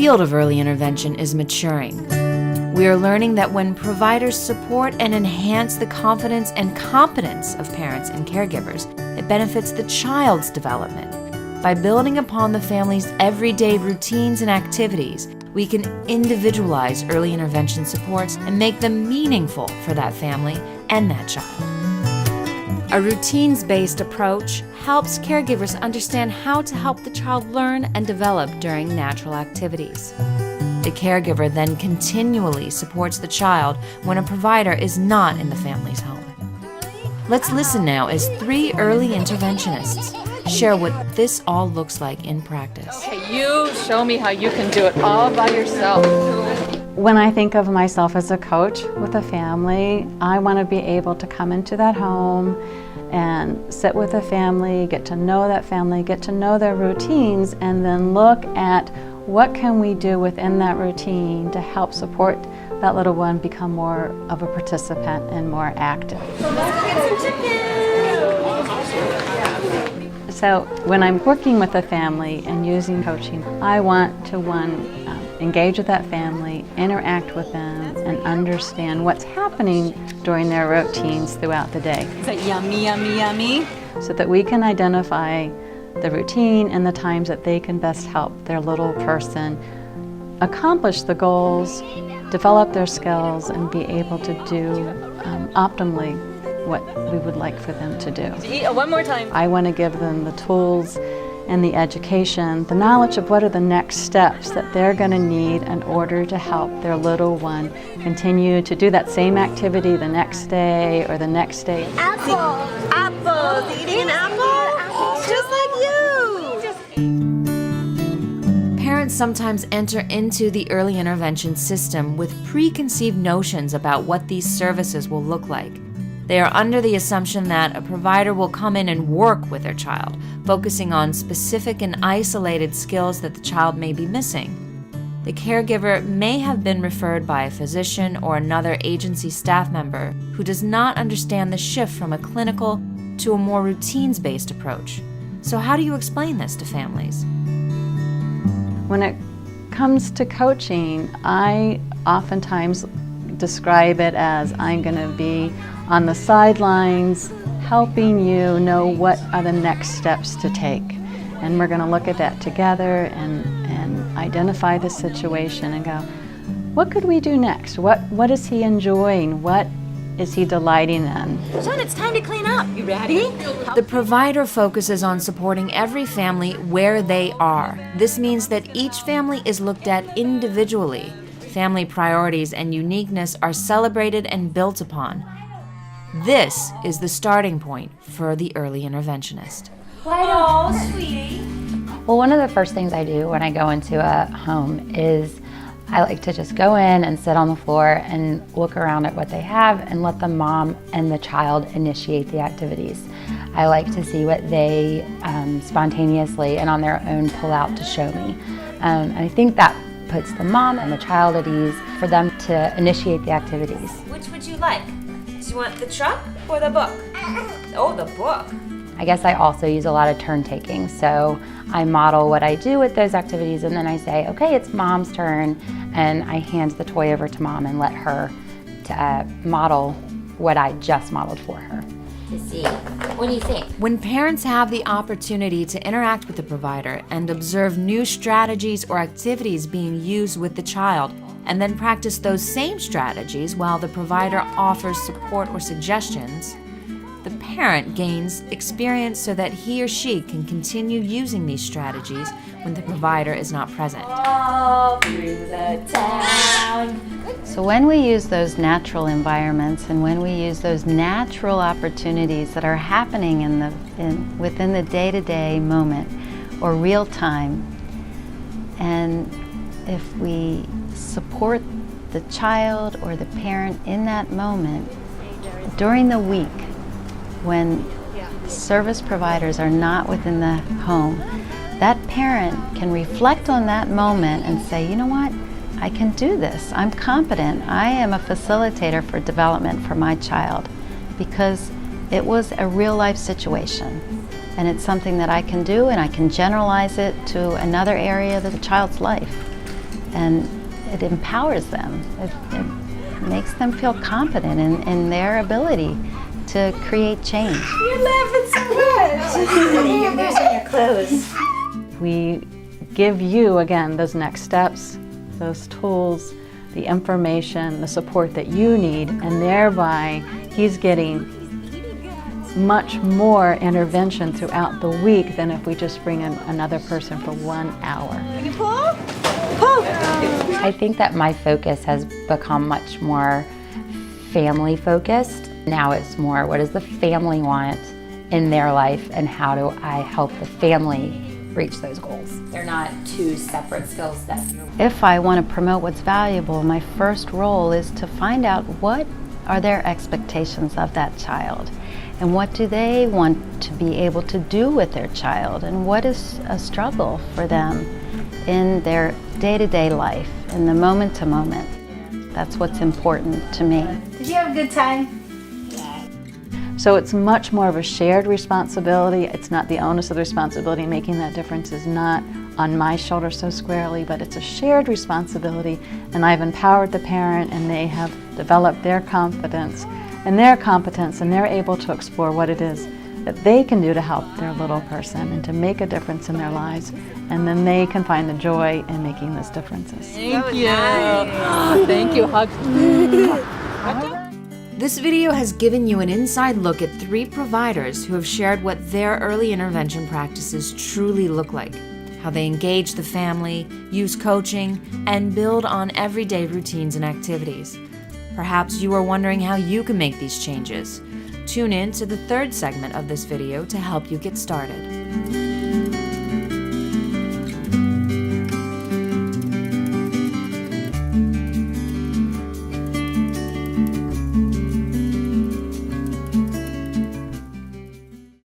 field of early intervention is maturing. We are learning that when providers support and enhance the confidence and competence of parents and caregivers, it benefits the child's development. By building upon the family's everyday routines and activities, we can individualize early intervention supports and make them meaningful for that family and that child. A routines-based approach helps caregivers understand how to help the child learn and develop during natural activities. The caregiver then continually supports the child when a provider is not in the family's home. Let's listen now as 3 early interventionists share what this all looks like in practice. Okay, you show me how you can do it all by yourself. When I think of myself as a coach with a family, I want to be able to come into that home and sit with the family, get to know that family, get to know their routines, and then look at what can we do within that routine to help support that little one become more of a participant and more active. So when I'm working with a family and using coaching, I want to, engage with that family, interact with them, and understand what's happening during their routines throughout the day. Is that yummy, yummy, yummy? So that we can identify the routine and the times that they can best help their little person accomplish the goals, develop their skills, and be able to do optimally what we would like for them to do. One more time. I want to give them the tools and the education, the knowledge of what are the next steps that they're going to need in order to help their little one continue to do that same activity the next day or the next day. Apple! Apples! Eating an apple? Just like you! Parents sometimes enter into the early intervention system with preconceived notions about what these services will look like. They are under the assumption that a provider will come in and work with their child, focusing on specific and isolated skills that the child may be missing. The caregiver may have been referred by a physician or another agency staff member who does not understand the shift from a clinical to a more routines-based approach. So how do you explain this to families? When it comes to coaching, I oftentimes describe it as I'm going to be on the sidelines helping you know what are the next steps to take. And we're going to look at that together and identify the situation and go, what could we do next? What is he enjoying? What is he delighting in? Son, it's time to clean up. You ready? The provider focuses on supporting every family where they are. This means that each family is looked at individually. Family priorities and uniqueness are celebrated and built upon. This is the starting point for the early interventionist. Oh, sweetie. Well, one of the first things I do when I go into a home is I like to just go in and sit on the floor and look around at what they have and let the mom and the child initiate the activities. I like to see what they spontaneously and on their own pull out to show me. And I think that puts the mom and the child at ease for them to initiate the activities. Which would you like? Do you want the truck or the book? Oh, the book. I guess I also use a lot of turn taking, so I model what I do with those activities and then I say, okay, it's mom's turn, and I hand the toy over to mom and let her model what I just modeled for her. To see. What do you think? When parents have the opportunity to interact with the provider and observe new strategies or activities being used with the child, and then practice those same strategies while the provider offers support or suggestions, the parent gains experience so that he or she can continue using these strategies when the provider is not present. All through the town. So when we use those natural environments and when we use those natural opportunities that are happening within the day-to-day moment or real time, and if we support the child or the parent in that moment during the week when service providers are not within the home, that parent can reflect on that moment and say, you know what, I can do this. I'm competent. I am a facilitator for development for my child because it was a real life situation. And it's something that I can do, and I can generalize it to another area of the child's life. and it empowers them. It makes them feel confident in their ability to create change. You're laughing so much. You're losing your clothes. We give you, again, those next steps, those tools, the information, the support that you need, and thereby he's getting much more intervention throughout the week than if we just bring in another person for 1 hour. Can you pull? Pull! I think that my focus has become much more family focused. Now it's more, what does the family want in their life, and how do I help the family reach those goals? They're not two separate skill sets. If I want to promote what's valuable, my first role is to find out what are their expectations of that child, and what do they want to be able to do with their child, and what is a struggle for them in their day-to-day life, in the moment-to-moment. That's what's important to me. Did you have a good time? So it's much more of a shared responsibility. It's not the onus of the responsibility. Making that difference is not on my shoulder so squarely, but it's a shared responsibility, and I've empowered the parent, and they have developed their confidence and their competence, and they're able to explore what it is that they can do to help their little person and to make a difference in their lives, and then they can find the joy in making those differences. Thank you. Thank you. Hugs. This video has given you an inside look at 3 providers who have shared what their early intervention practices truly look like, how they engage the family, use coaching, and build on everyday routines and activities. Perhaps you are wondering how you can make these changes. Tune in to the 3rd segment of this video to help you get started.